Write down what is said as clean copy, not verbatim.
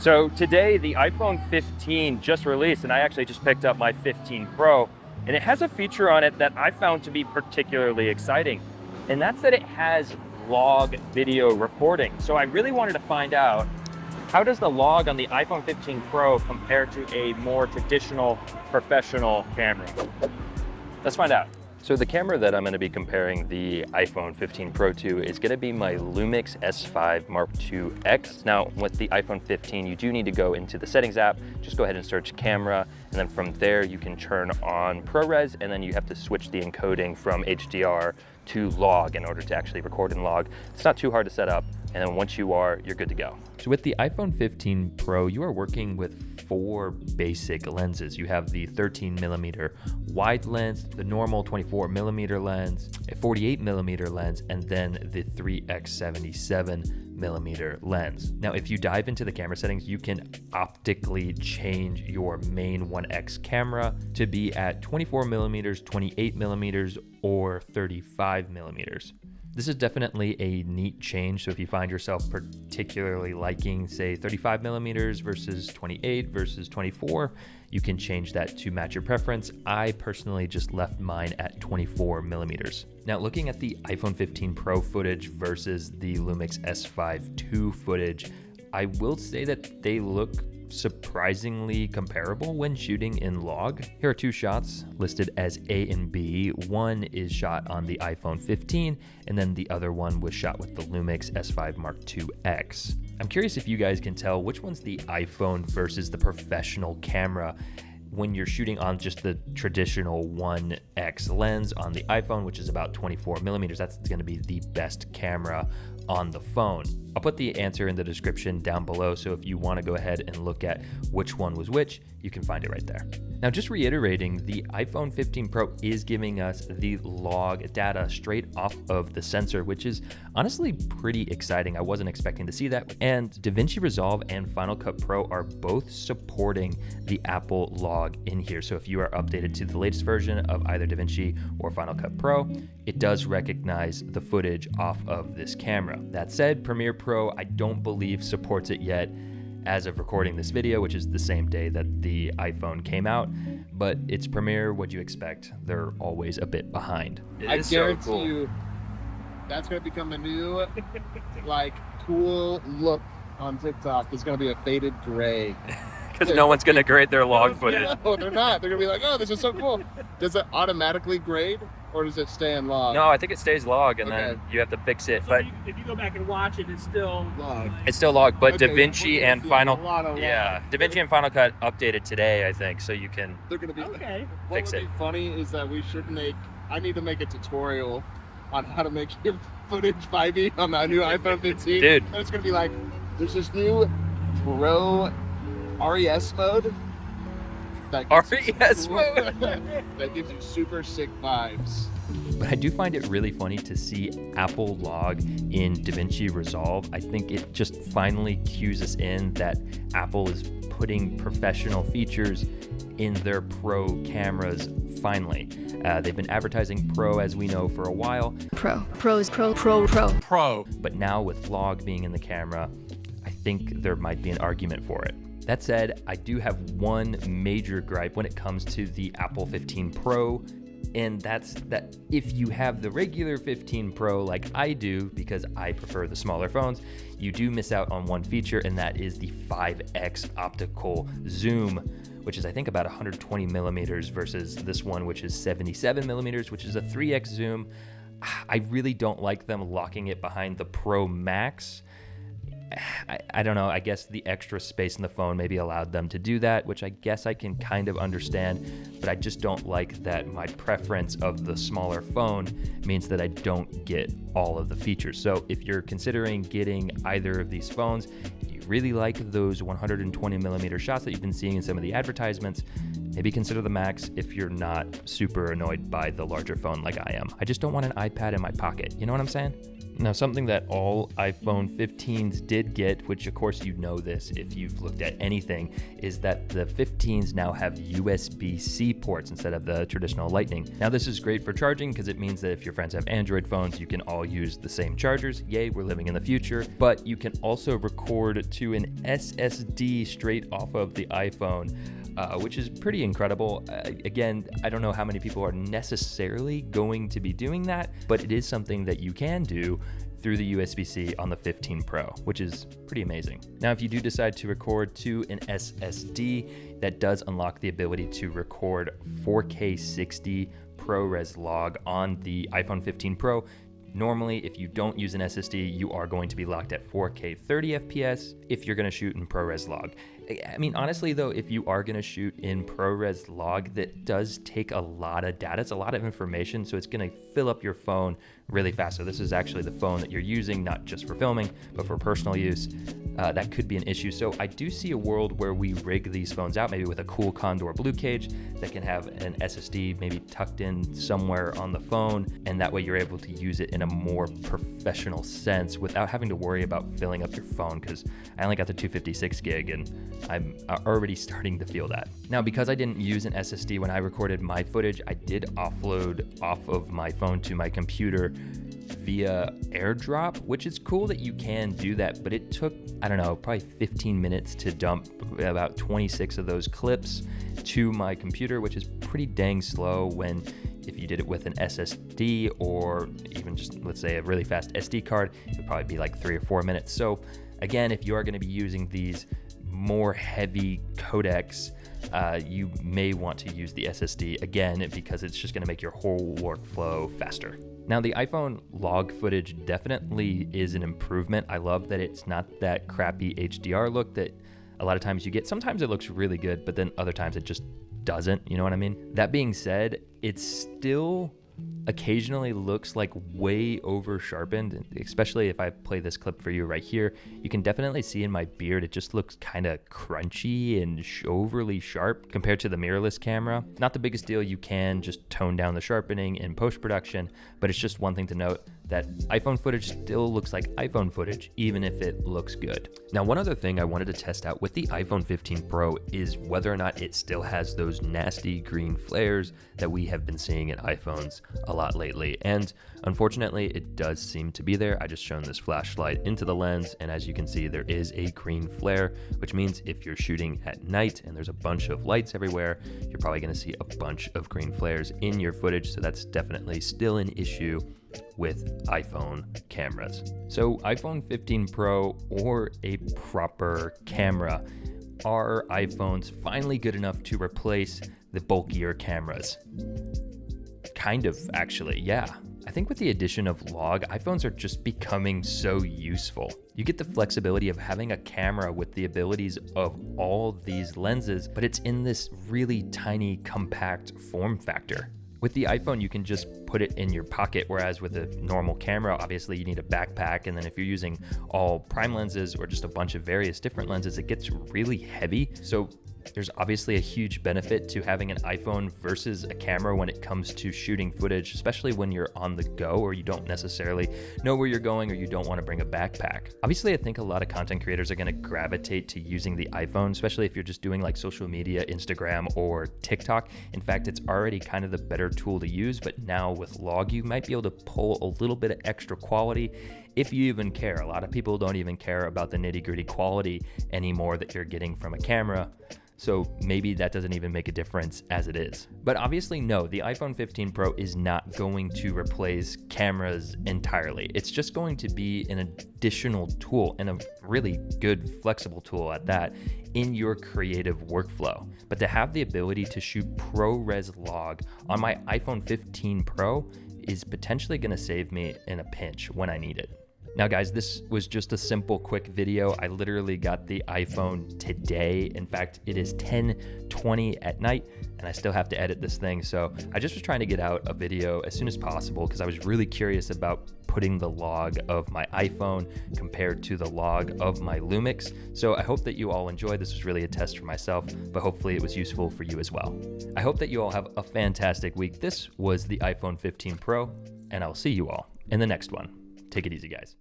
So today the iPhone 15 just released, and I actually just picked up my 15 Pro, and it has a feature on it that I found to be particularly exciting, and that's that it has log video recording. So I really wanted to find out, how does the log on the iPhone 15 Pro compare to a more traditional professional camera? Let's find out. So the camera that I'm going to be comparing the iPhone 15 Pro to is going to be my Lumix S5 Mark II X. Now with the iPhone 15, you do need to go into the settings app, just go ahead and search camera, and then from there you can turn on ProRes, and then you have to switch the encoding from HDR to log in order to actually record in log. It's not too hard to set up, and then once you are, you're good to go. So with the iPhone 15 Pro, you are working with 4 basic lenses. You have the 13mm wide lens, the normal 24mm lens, a 48mm lens, and then the 3x77mm lens. Now, if you dive into the camera settings, you can optically change your main 1x camera to be at 24mm, 28mm, or 35mm. This is definitely a neat change. So if you find yourself particularly liking, say, 35mm versus 28 versus 24, you can change that to match your preference. I personally just left mine at 24mm. Now, looking at the iPhone 15 Pro footage versus the Lumix S5 II footage, I will say that they look surprisingly comparable when shooting in log. Here are 2 shots listed as A and B. One is shot on the iPhone 15, and then the other one was shot with the Lumix S5 Mark II X. I'm curious if you guys can tell which one's the iPhone versus the professional camera when you're shooting on just the traditional 1x lens on the iPhone, which is about 24mm. That's going to be the best camera on the phone. I'll put the answer in the description down below, so if you want to go ahead and look at which one was which, you can find it right there. Now, just reiterating, the iPhone 15 Pro is giving us the log data straight off of the sensor, which is honestly pretty exciting. I wasn't expecting to see that. And DaVinci Resolve and Final Cut Pro are both supporting the Apple log in here. So if you are updated to the latest version of either DaVinci or Final Cut Pro, it does recognize the footage off of this camera. That said, Premiere Pro, I don't believe supports it yet as of recording this video, which is the same day that the iPhone came out, but it's Premiere. What do you expect? They're always a bit behind. I guarantee you that's going to become a new, like, cool look on TikTok. It's going to be a faded gray. Because no one's going to grade their log footage. No, they're not. They're going to be like, oh, this is so cool. Does it automatically grade, or does it stay in log? No, I think it stays log, and then you have to fix it. So but if you go back and watch it, it's still log. It's still log, but Okay, DaVinci and Final, yeah, DaVinci and Final Cut updated today, I think, so you can. They're going to be okay. What Fix would it. be funny is that we should make, I need to make a tutorial on how to make your footage 5e on the new iPhone 15. Dude. And it's going to be like, there's this new Pro RES mode. That gives you RES cool- mode? that gives you super sick vibes. But I do find it really funny to see Apple log in DaVinci Resolve. I think it just finally cues us in that Apple is putting professional features in their Pro cameras finally. They've been advertising Pro, as we know, for a while. Pro. But now with log being in the camera, I think there might be an argument for it. That said, I do have one major gripe when it comes to the Apple 15 Pro, and that's that if you have the regular 15 Pro like I do, because I prefer the smaller phones, you do miss out on one feature, and that is the 5x optical zoom, which is I think about 120mm versus this one, which is 77mm, which is a 3x zoom. I really don't like them locking it behind the Pro Max. I don't know, I guess the extra space in the phone maybe allowed them to do that, which I guess I can kind of understand, but I just don't like that my preference of the smaller phone means that I don't get all of the features. So if you're considering getting either of these phones, you really like those 120mm shots that you've been seeing in some of the advertisements, maybe consider the Max if you're not super annoyed by the larger phone like I am. I just don't want an iPad in my pocket, you know what I'm saying? Now, something that all iPhone 15s did get, which of course you know this if you've looked at anything, is that the 15s now have USB-C ports instead of the traditional Lightning. Now, this is great for charging because it means that if your friends have Android phones, you can all use the same chargers. Yay, we're living in the future. But you can also record to an SSD straight off of the iPhone, which is pretty incredible. Again, I don't know how many people are necessarily going to be doing that, but it is something that you can do through the USB-C on the 15 Pro, which is pretty amazing. Now, if you do decide to record to an SSD, that does unlock the ability to record 4K 60 ProRes Log on the iPhone 15 Pro. Normally, if you don't use an SSD, you are going to be locked at 4K 30 FPS if you're going to shoot in ProRes Log. I mean, honestly, though, if you are going to shoot in ProRes Log, that does take a lot of data. It's a lot of information, so it's going to fill up your phone really fast. So this is actually the phone that you're using, not just for filming, but for personal use. That could be an issue. So I do see a world where we rig these phones out, maybe with a cool Condor Blue cage that can have an SSD maybe tucked in somewhere on the phone, and that way you're able to use it in a more professional sense without having to worry about filling up your phone, because I only got the 256 gig and I'm already starting to feel that. Now, because I didn't use an SSD when I recorded my footage, I did offload off of my phone to my computer via AirDrop, which is cool that you can do that, but it took, I don't know, probably 15 minutes to dump about 26 of those clips to my computer, which is pretty dang slow when if you did it with an SSD or even just, let's say, a really fast SD card, it would probably be like 3 or 4 minutes. So again, if you are going to be using these more heavy codecs, you may want to use the SSD again, because it's just going to make your whole workflow faster. Now, the iPhone log footage definitely is an improvement. I love that it's not that crappy HDR look that a lot of times you get. Sometimes it looks really good, but then other times it just doesn't, you know what I mean? That being said, it still occasionally looks like way over sharpened, especially if I play this clip for you right here. You can definitely see in my beard, it just looks kind of crunchy and overly sharp compared to the mirrorless camera. Not the biggest deal, you can just tone down the sharpening in post-production, but it's just one thing to note that iPhone footage still looks like iPhone footage, even if it looks good. Now, one other thing I wanted to test out with the iPhone 15 Pro is whether or not it still has those nasty green flares that we have been seeing in iPhones a lot lately. And unfortunately, it does seem to be there. I just shone this flashlight into the lens, and as you can see, there is a green flare, which means if you're shooting at night and there's a bunch of lights everywhere, you're probably gonna see a bunch of green flares in your footage. So that's definitely still an issue with iPhone cameras. So iPhone 15 Pro or a proper camera, are iPhones finally good enough to replace the bulkier cameras? Kind of, actually, yeah. I think with the addition of log, iPhones are just becoming so useful. You get the flexibility of having a camera with the abilities of all these lenses, but it's in this really tiny, compact form factor. With the iPhone, you can just put it in your pocket, whereas with a normal camera, obviously you need a backpack, and then if you're using all prime lenses or just a bunch of various different lenses, it gets really heavy. So there's obviously a huge benefit to having an iPhone versus a camera when it comes to shooting footage, especially when you're on the go or you don't necessarily know where you're going or you don't want to bring a backpack. Obviously, I think a lot of content creators are going to gravitate to using the iPhone, especially if you're just doing like social media, Instagram or TikTok. In fact, it's already kind of the better tool to use, but now with log, you might be able to pull a little bit of extra quality if you even care. A lot of people don't even care about the nitty-gritty quality anymore that you're getting from a camera. So maybe that doesn't even make a difference as it is. But obviously, no, the iPhone 15 Pro is not going to replace cameras entirely. It's just going to be an additional tool, and a really good flexible tool at that, in your creative workflow. But to have the ability to shoot ProRes Log on my iPhone 15 Pro is potentially going to save me in a pinch when I need it. Now guys, this was just a simple quick video. I literally got the iPhone today. In fact, it is 10:20 at night and I still have to edit this thing. So I just was trying to get out a video as soon as possible because I was really curious about putting the log of my iPhone compared to the log of my Lumix. So I hope that you all enjoyed. This was really a test for myself, but hopefully it was useful for you as well. I hope that you all have a fantastic week. This was the iPhone 15 Pro, and I'll see you all in the next one. Take it easy, guys.